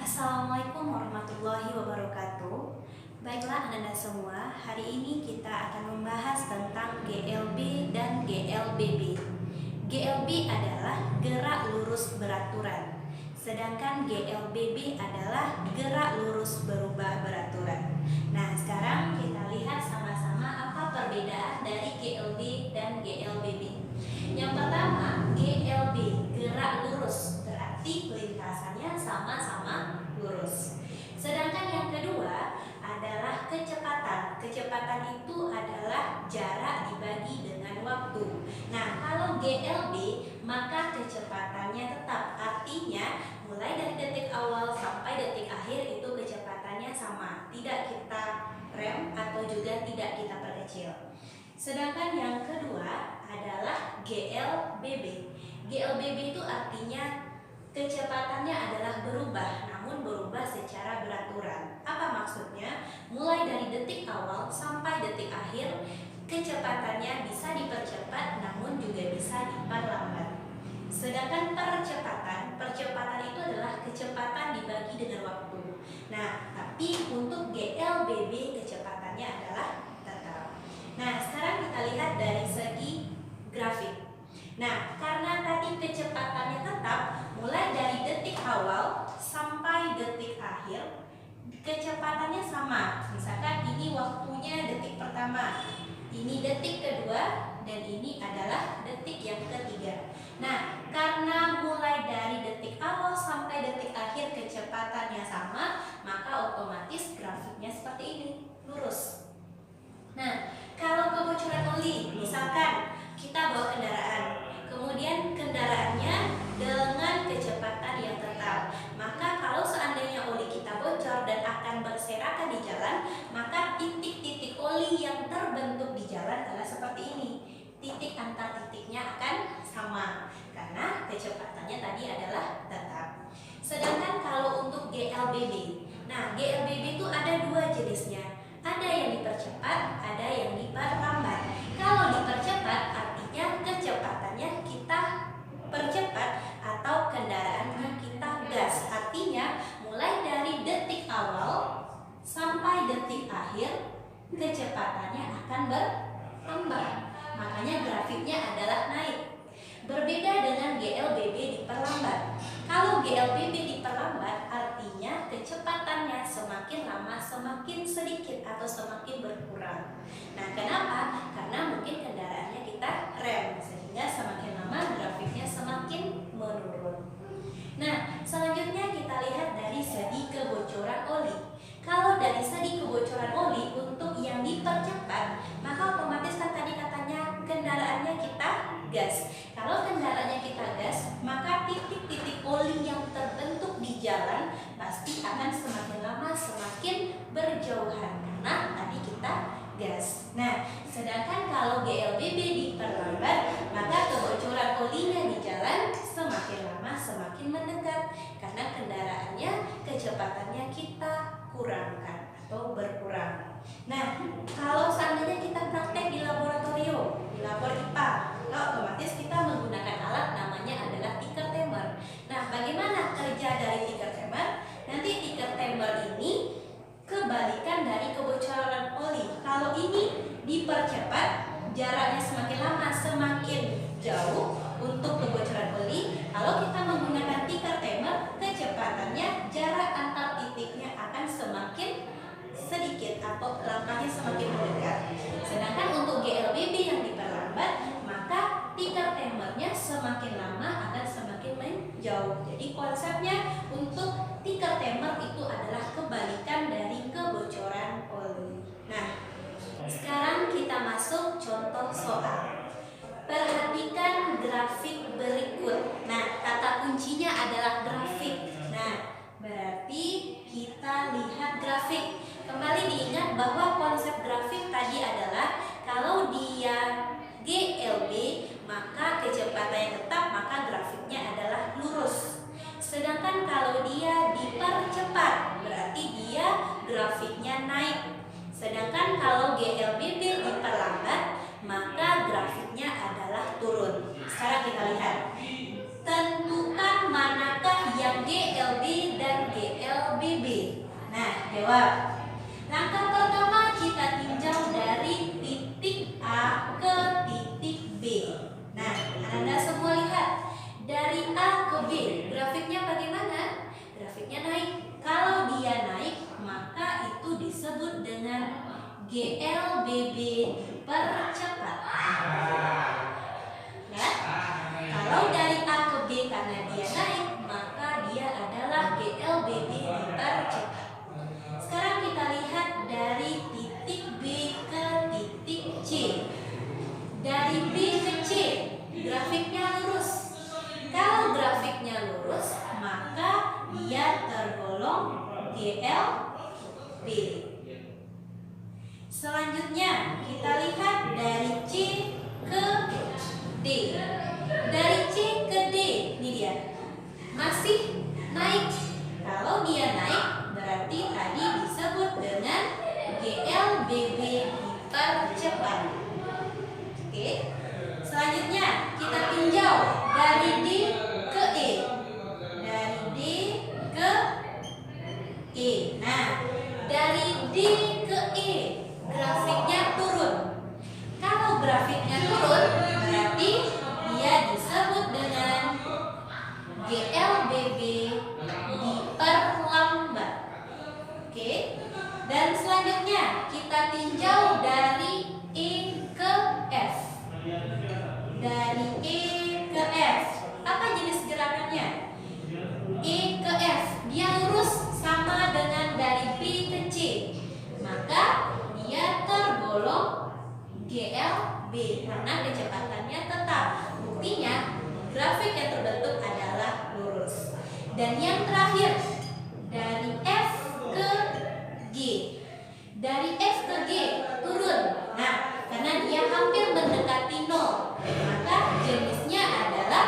Assalamualaikum warahmatullahi wabarakatuh. Baiklah anak-anak semua, hari ini kita akan membahas tentang GLB dan GLBB. GLB adalah gerak lurus beraturan, sedangkan GLBB adalah gerak lurus berubah beraturan. Nah, sekarang kita lihat sama-sama apa perbedaan dari GLB dan GLBB. Yang pertama, GLB gerak lurus, berarti lintasannya sama-sama lurus. Sedangkan yang kedua adalah kecepatan. Kecepatan itu adalah jarak dibagi dengan waktu. Nah, kalau GLB maka kecepatannya tetap, artinya mulai dari detik awal sampai detik akhir itu kecepatannya sama, tidak kita rem atau juga tidak kita perkecil. Sedangkan yang kedua adalah GLBB. GLBB itu artinya kecepatannya adalah berubah, namun berubah secara beraturan. Apa maksudnya? Mulai dari detik awal sampai detik akhir, kecepatannya bisa dipercepat, namun juga bisa diperlambat. Sedangkan percepatan itu adalah kecepatan dibagi dengan waktu. Nah, tapi untuk GLBB kecepatannya adalah tetap. Nah, sekarang kita lihat dari segi grafik. Nah, karena tadi kecepatannya tetap, mulai dari detik awal sampai detik akhir, kecepatannya sama. Misalkan ini waktunya detik pertama, ini detik kedua, dan ini adalah detik yang ketiga. Nah, karena mulai dari detik awal sampai detik akhir kecepatannya sama, maka otomatis grafiknya seperti ini, lurus. Nah, kalau kebocoran oli, misalkan kita bawa kendaraan, kemudian kendaraannya dengan kecepatan yang tetap, maka kalau seandainya oli kita bocor dan akan berserakan di jalan, maka titik-titik oli yang terbentuk di jalan adalah seperti ini. Titik antar titiknya akan sama karena kecepatannya tadi adalah tetap. Sedangkan kalau untuk GLBB, nah GLBB itu ada dua jenisnya. Ada yang dipercepat, ada yang diperlambat. Kalau dipercepat artinya kecepatannya kita percepat atau kendaraannya kita gas. Artinya mulai dari detik awal sampai detik akhir kecepatannya akan bertambah. Makanya grafiknya adalah naik. Berbeda dengan GLBB diperlambat. Kalau GLBB diperlambat artinya kecepatannya semakin lama semakin sedikit atau semakin berkurang. Nah, kenapa? Karena mungkin kendaraannya kita rem, sehingga semakin lama grafiknya semakin menurun. Nah, selanjutnya kita lihat dari segi kebocoran oli. Kalau dari segi kebocoran oli untuk yang dipercepat, maka otomatis kan tadi katanya kendaraannya kita gas. Kalau kendaraannya kita gas, maka titik-titik oli yang terbentuk di jalan pasti akan semakin lama semakin berjauhan karena tadi kita gas. Nah, sedangkan kalau GLBB diperlambat, maka kebocoran olinya di jalan semakin lama semakin mendekat karena kendaraannya kecepatannya kita kurangkan atau berkurang. Nah, kalau seandainya kita praktek di laboratorium, di labor IPA, maka otomatis kita menggunakan alat namanya adalah ticker timer. Nah, bagaimana kerja dari ticker timer? Nanti ticker timer ini kebalikan dari kebocoran oli. Kalau ini dipercepat, jaraknya semakin lama semakin jauh untuk kebocoran oli. Kalau kita menggunakan ticker timer, kecepatannya jarak antar titiknya akan semakin sedikit atau langkahnya semakin mendekat. Sedangkan untuk GLBB yang diperlambat, maka ticker timernya semakin lama akan semakin menjauh. Jadi konsepnya untuk ticker timer itu adalah kebalikan dari kebocoran oli. Nah, sekarang kita masuk contoh soal. Perhatikan grafik berikut. Nah, kata kuncinya adalah grafik. Nah, berarti kita lihat grafik. Kembali diingat bahwa konsep grafik tadi adalah kalau dia GLB maka kecepatannya tetap, maka grafiknya adalah lurus. Sedangkan kalau dia dipercepat berarti dia grafiknya naik. Sedangkan kalau GLBB diperlambat maka grafiknya adalah turun. Sekarang kita lihat. Tentukan manakah yang GLB dan GLBB. jawab. Langkah pertama kita tinjau dari titik A ke titik B. Nah, Anda semua lihat dari A ke B, grafiknya bagaimana? Grafiknya naik. Kalau dia naik, maka itu disebut dengan GLBB dipercepat. Ya? Kalau dari A ke B karena dia naik, maka dia adalah GLBB dipercepat. Sekarang kita lihat dari titik B ke titik C. Dari B ke C, grafiknya lurus. Kalau grafiknya lurus, maka dia tergolong GLB. Selanjutnya, kita lihat dari C ke D. Dari C ke D, ini dia. Masih naik. Kalau dia naik, berarti tadi disebut dengan GLBB dipercepat. Oke. Selanjutnya kita tinjau dari D ke E. Dari D ke E. Nah, dari D ke E grafiknya turun. Kalau grafiknya turun, berarti dia disebut dengan GLBB diperlambat. Oke. Dan selanjutnya kita tinjau dari E ke F. Dari E ke F, apa jenis gerakannya? E ke F, dia lurus sama dengan dari B ke C, maka dia tergolong GLB karena kecepatannya tetap. Buktinya grafik yang terbentuk adalah lurus. Dan yang terakhir, dari F ke G. Dari F ke G turun. Nah, karena dia hampir mendekati 0, maka jenisnya adalah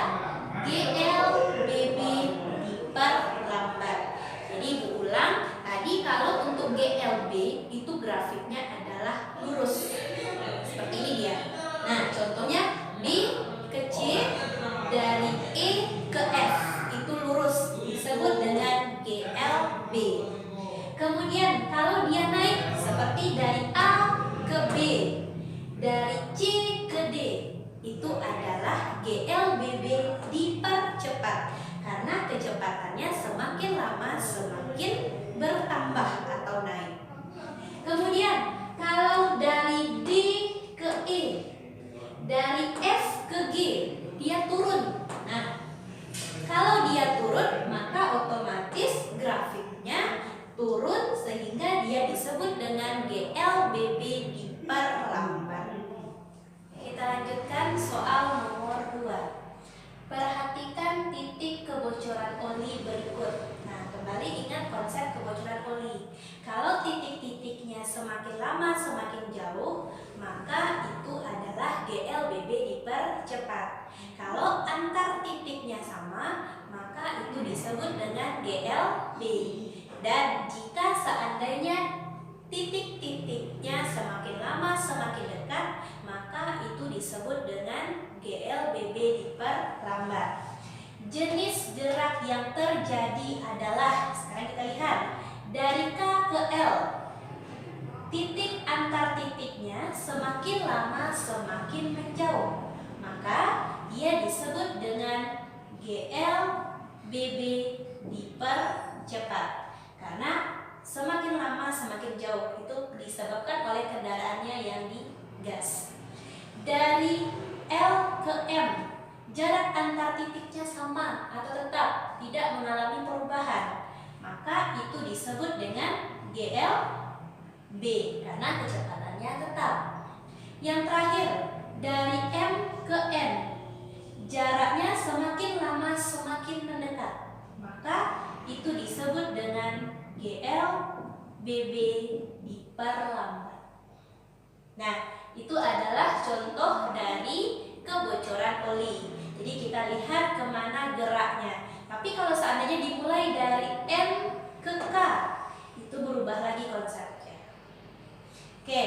GLBB diperlambat. Jadi diulang, tadi kalau untuk GLB itu grafiknya adalah lurus. Seperti ini dia. Nah, contohnya B ke C, dari E ke F itu lurus, disebut dengan GLB. Kemudian kalau dia naik seperti dari A ke B, dari C ke D, itu adalah GLBB dipercepat karena kecepatannya semakin lama semakin bertambah atau naik. Kemudian kalau dari D ke E, dari F ke G, dia turun. Nah, kalau dia turun, maka otomatis grafiknya turun sehingga dia disebut dengan GLBB diperlambat. Kita lanjutkan soal nomor 2. Perhatikan titik kebocoran oli berikut. Nah, kembali ingat konsep kebocoran oli. Kalau titik-titiknya semakin lama semakin jauh, maka itu adalah GLBB dipercepat. Kalau antar titiknya sama, maka itu disebut dengan GLB. Dan jika seandainya titik-titiknya semakin lama semakin dekat, maka itu disebut dengan GLBB diperlambat. Jenis gerak yang terjadi adalah, sekarang kita lihat, dari K ke L. Titik antar titiknya semakin lama semakin menjauh, maka dia disebut dengan GLBB dipercepat. Karena semakin lama semakin jauh, itu disebabkan oleh kendaraannya yang digas. Dari L ke M, jarak antar titiknya sama atau tetap tidak mengalami perubahan, maka itu disebut dengan GLB karena kecepatannya tetap. Yang terakhir, dari M ke N, jaraknya semakin lama semakin mendekat, maka itu disebut dengan GLBB diperlambat. Nah, itu adalah contoh dari kebocoran oli. Jadi kita lihat kemana geraknya. Tapi kalau seandainya dimulai dari M ke K, itu berubah lagi konsepnya. Oke,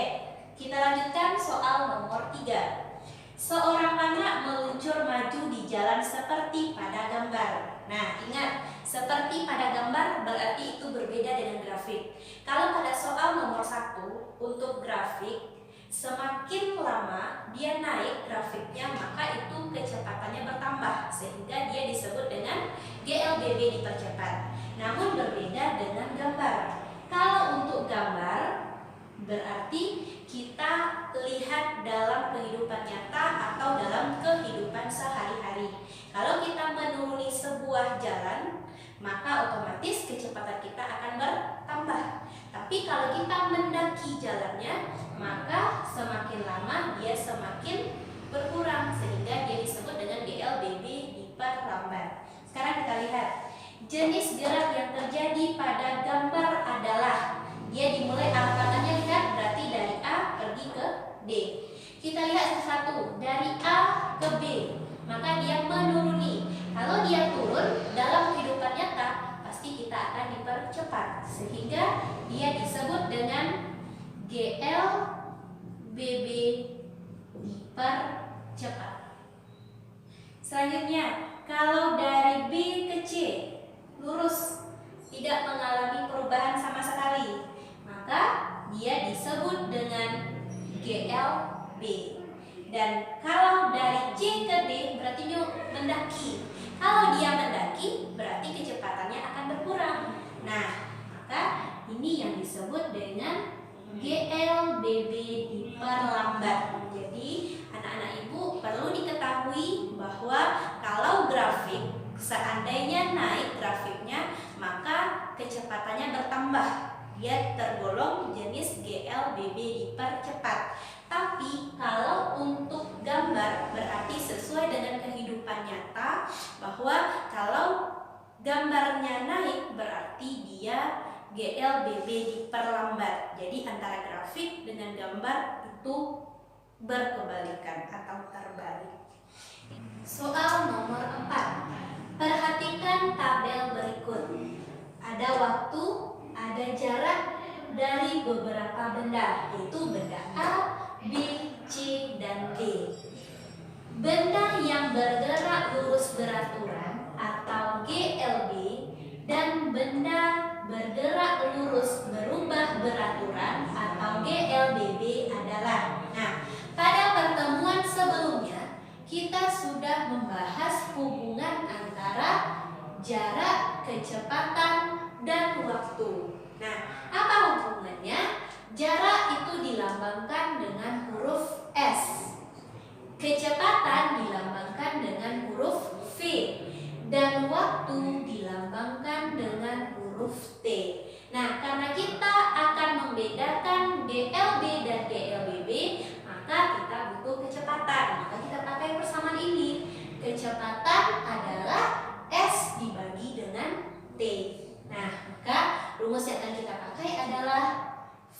kita lanjutkan soal nomor 3. Seorang anak meluncur maju di jalan seperti pada gambar. Nah, ingat, seperti pada gambar berarti itu berbeda dengan grafik. Kalau pada soal nomor 1 untuk grafik, semakin lama dia naik grafiknya, maka itu kecepatannya bertambah sehingga dia disebut dengan GLBB dipercepat. Namun berbeda dengan gambar. Kalau untuk gambar berarti kita lihat dalam kehidupan nyata atau dalam kehidupan sehari-hari. Kalau kita menuruni sebuah jalan, maka otomatis kecepatan kita akan bertambah. Tapi kalau kita mendaki jalannya, maka semakin lama dia semakin berkurang sehingga dia disebut dengan GLBB diperlambat. Sekarang kita lihat jenis gerak yang terjadi pada gambar adalah dia dimulai arah kanannya, lihat, berarti dari A pergi ke D. Kita lihat satu-satu, dari A ke B, maka dia menuruni. Kalau dia turun dalam kehidupan nyata, pasti kita akan dipercepat sehingga dia disebut dengan GLBB dipercepat. Selanjutnya, kalau dari B ke C lurus, tidak mengalami perubahan sama sekali, maka dia disebut dengan GLB. Dan kalau dari C ke D berarti mendaki. Kalau dia mendaki berarti kecepatannya akan berkurang. Nah, maka ini yang disebut dengan GLBB diperlambat. Jadi anak-anak ibu perlu diketahui bahwa kalau grafik seandainya naik grafiknya, maka kecepatannya bertambah. Dia tergolong jenis GLBB dipercepat. Tapi kalau untuk gambar berarti sesuai dengan kehidupan nyata, bahwa kalau gambarnya naik berarti dia GLBB diperlambat. Jadi antara grafik dengan gambar itu berkebalikan atau terbalik. Soal nomor 4. Perhatikan tabel berikut. Ada waktu, ada jarak dari beberapa benda, yaitu benda A, B, C, dan D. Benda yang bergerak lurus beraturan atau GLB dan benda bergerak lurus berubah beraturan atau GLBB adalah. Nah, pada pertemuan sebelumnya kita sudah membahas hubungan antara jarak, kecepatan, dan waktu. Nah, apa hubungannya? Jarak itu dilambangkan dengan huruf S. Kecepatan dilambangkan dengan huruf V. Dan waktu dilambangkan dengan huruf T. Nah, karena kita akan membedakan GLB dan GLBB, maka kita butuh kecepatan. Maka kita pakai persamaan ini. Kecepatan adalah S dibagi dengan T. Nah, maka rumus yang akan kita pakai adalah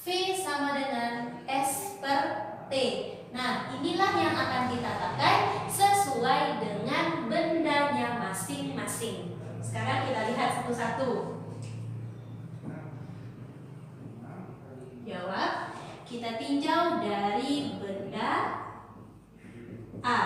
V sama dengan S per T. Nah, inilah yang akan kita pakai sesuai dengan bendanya masing-masing. Sekarang kita lihat satu-satu. Jawab. Kita tinjau dari benda A.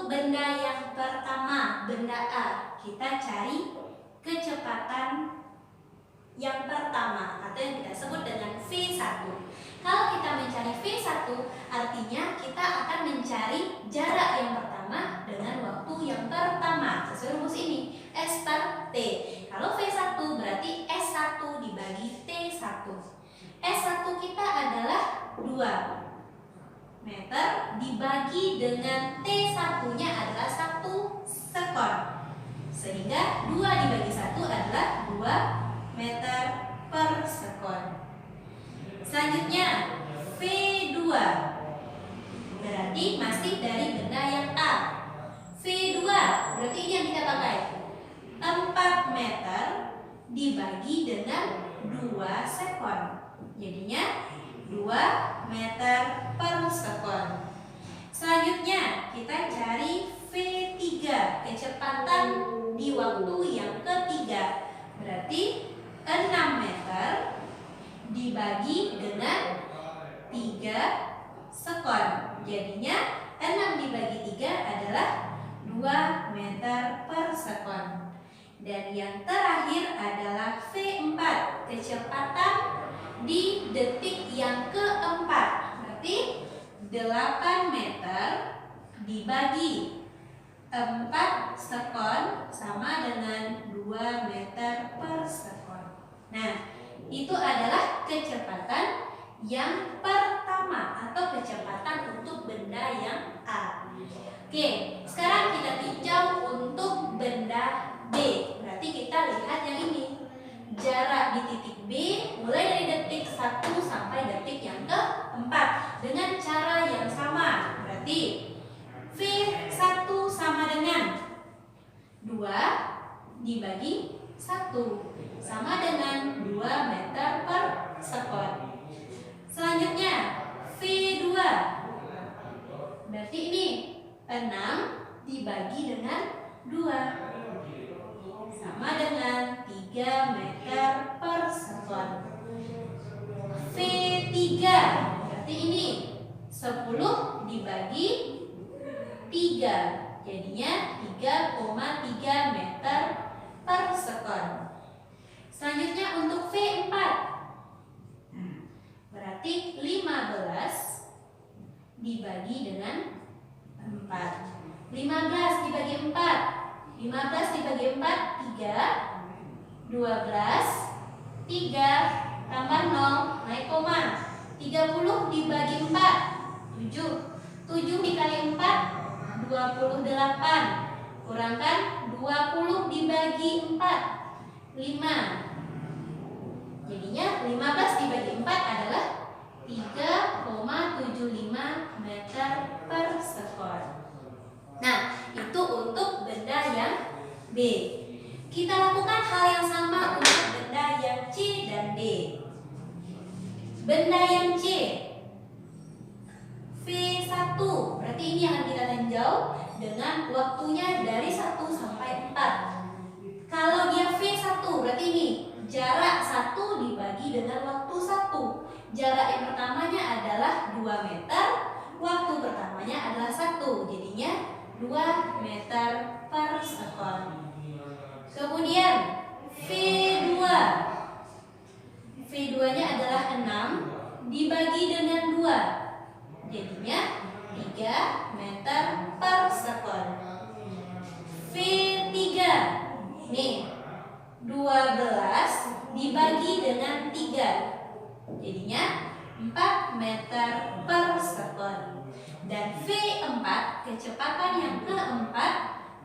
Benda yang pertama, benda A, kita cari kecepatan yang pertama atau yang kita sebut dengan V1. Kalau kita mencari V1, artinya kita akan mencari jarak yang pertama dengan waktu yang pertama. Sesuai rumus ini, S per T. Kalau V1 berarti S1 dibagi T1. S1 kita adalah 2 meter dibagi dengan T1-nya adalah 1 sekon. Sehingga 2 dibagi 1 adalah 2 meter per sekon. Selanjutnya V2 berarti masih dari benda yang A. V2 berarti ini yang kita pakai 4 meter dibagi dengan 2 sekon. Jadinya 2 meter per sekon. Selanjutnya kita cari V3, kecepatan di waktu yang ketiga. Berarti 6 meter dibagi dengan 3 sekon. Jadinya 6 dibagi 3 adalah 2 meter per sekon. Dan yang terakhir adalah V4, kecepatan di detik yang keempat. Berarti 8 meter dibagi 4 sekon sama dengan 2 meter per sekon. Nah, itu adalah kecepatan yang pertama atau kecepatan untuk benda yang A. Oke, sekarang kita tinjau untuk benda B. Berarti kita lihat yang ini. Jarak di titik B mulai dari detik 1 sampai detik yang keempat dengan cara yang sama. Berarti V1 sama dengan 2 dibagi 1 sama dengan 2 meter per sekon. Selanjutnya V2. Berarti ini 6 dibagi dengan 2 sama dengan 3 meter per sekon. V3 berarti ini 10 dibagi 3, jadinya 3,3 meter per sekon. Selanjutnya untuk V4 berarti 15 dibagi dengan 4. 15 dibagi 4, 15 dibagi 4, 3, 12, 3, tambah 0, naik koma. 30 dibagi 4, 7. 7 dikali 4, 28. Kurangkan 20 dibagi 4, 5. Jadinya 15 dibagi 4 adalah 3,75 meter per sekon. Nah, itu untuk benda yang B. Kita lakukan hal yang sama untuk benda yang C dan D. Benda yang C, V1, berarti ini yang akan kita tinjau dengan waktunya dari 1 sampai 4. Kalau dia V1, berarti ini jarak 1 dibagi dengan waktu 1. Jarak yang pertamanya adalah 2 meter, waktu pertamanya adalah 1, jadinya 2 meter per sekon. Kemudian V2. V2-nya adalah 6 dibagi dengan 2, jadinya 3 meter per sekon. V3 nih 12 dibagi dengan 3, jadinya 4 meter per sekon. Dan V4, kecepatan yang keempat,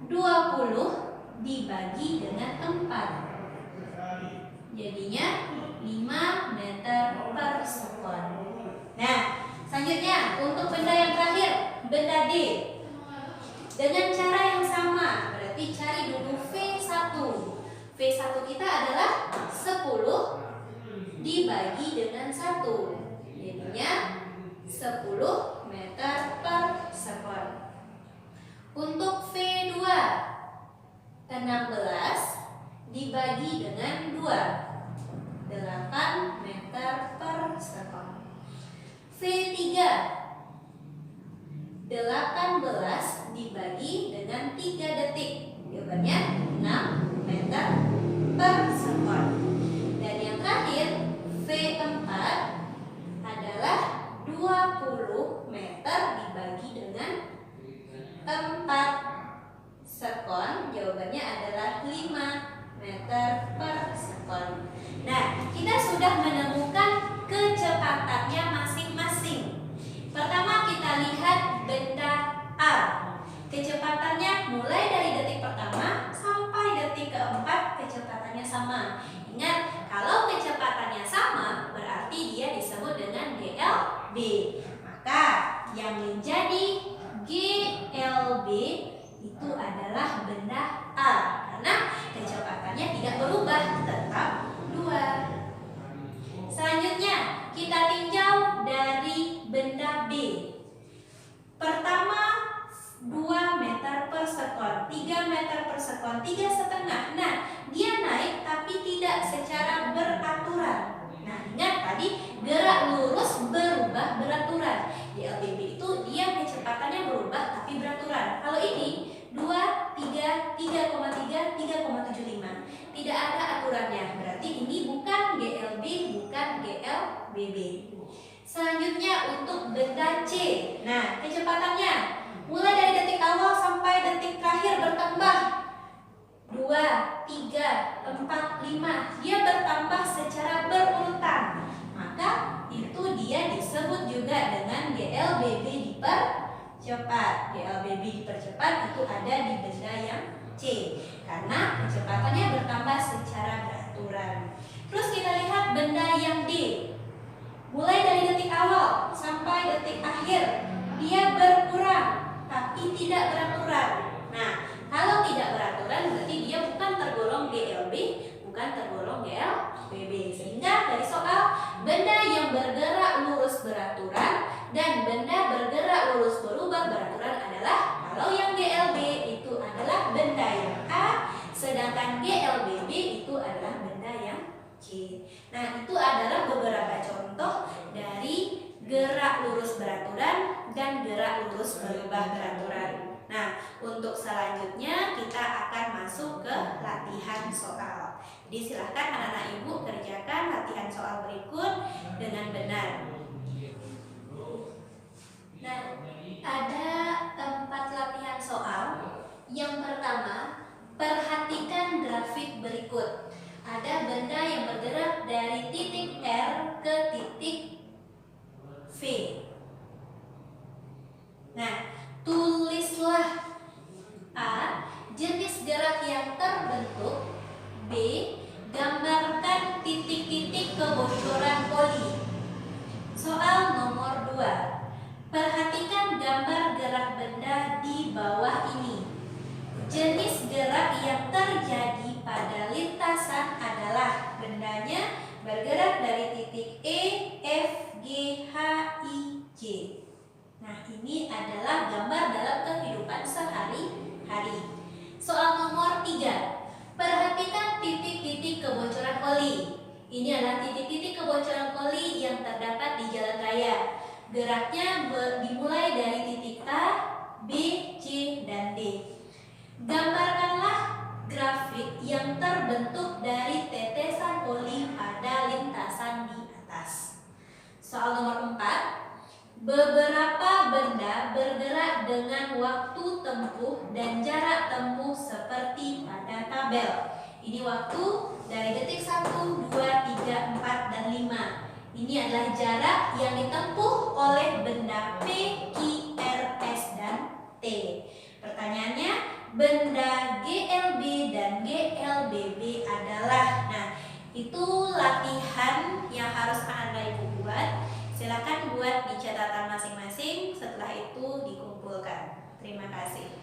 20 dibagi dengan 4, jadinya 5 meter per sekon. Nah, selanjutnya untuk benda yang terakhir, benda D. Dengan cara yang sama, berarti cari dulu V1. V1 kita adalah 10 dibagi dengan 1, jadinya 10 meter per sekon. Untuk V2, 16 dibagi dengan 2, 8 meter per sekon. V3, 18 dibagi dengan 3 detik, jawabannya 6 meter per sekon. Dan yang terakhir V4 adalah 20 meter dibagi dengan 4 sekon, jawabannya adalah 5 meter per sekon. Nah, kita sudah menemukan kecepatannya masing-masing. Pertama kita lihat benda A. Kecepatannya mulai dari detik pertama sampai detik keempat kecepatannya sama. Ingat, kalau kecepatannya sama berarti dia disebut dengan GLB. Maka yang menjadi GLB itu adalah benda A karena kecepatannya tidak berubah, tetap 2. Selanjutnya kita tinjau 3 meter per sekon, 3,5. Nah, dia naik tapi tidak secara beraturan. Nah, ingat tadi gerak lurus berubah beraturan. GLBB itu dia kecepatannya berubah tapi beraturan. Kalau ini 2, 3, 3,3, 3,75. Tidak ada aturannya. Berarti ini bukan GLB, bukan GLBB. Selanjutnya untuk benda C. Nah, kecepatannya mulai dari detik awal sampai detik terakhir bertambah 2, 3, 4, 5. Dia bertambah secara berurutan. Maka itu dia disebut juga dengan GLBB dipercepat. GLBB dipercepat itu ada di benda yang C karena kecepatannya bertambah secara beraturan. Terus kita lihat benda yang D. Mulai dari detik awal sampai detik akhir dia berkurang tapi tidak beraturan. Nah, kalau tidak beraturan berarti dia bukan tergolong GLB, bukan tergolong GLBB. Sehingga dari soal benda yang bergerak lurus beraturan dan benda bergerak lurus berubah beraturan adalah, kalau yang GLB itu adalah benda yang A, sedangkan GLBB itu adalah benda yang C. Nah, itu adalah beberapa contoh dari gerak lurus beraturan dan gerak lurus berubah beraturan. Nah, untuk selanjutnya kita akan masuk ke latihan soal. Jadi silahkan anak-anak ibu kerjakan latihan soal berikut dengan benar. Nah, ada 4 latihan soal. Yang pertama, perhatikan grafik berikut. Ada benda yang bergerak dari titik R ke titik V. Nah, tulislah A. Jenis gerak yang terbentuk. B. Gambarkan titik-titik kebocoran poli. Soal nomor 2. Perhatikan gambar gerak benda di bawah ini. Jenis gerak yang terjadi pada lintasan adalah bendanya bergerak dari titik E, F, G, H, I, J. Nah, ini adalah gambar dalam kehidupan sehari-hari. Soal nomor 3. Perhatikan titik-titik kebocoran poli. Ini adalah titik-titik kebocoran poli yang terdapat di jalan raya. Geraknya dimulai dari titik A, B, C, dan D. Gambarkanlah grafik yang terbentuk dari tetesan poli pada lintasan di atas. Soal nomor 4. Beberapa benda bergerak dengan waktu tempuh dan jarak tempuh seperti pada tabel. Ini waktu dari detik 1, 2, 3, 4, dan 5. Ini adalah jarak yang ditempuh oleh benda P, Q, R, S, dan T. Pertanyaannya, benda GLB dan GLBB adalah. Nah, itu latihan yang harus anak-anak ibu buat. Silakan buat di catatan masing-masing, setelah itu dikumpulkan. Terima kasih.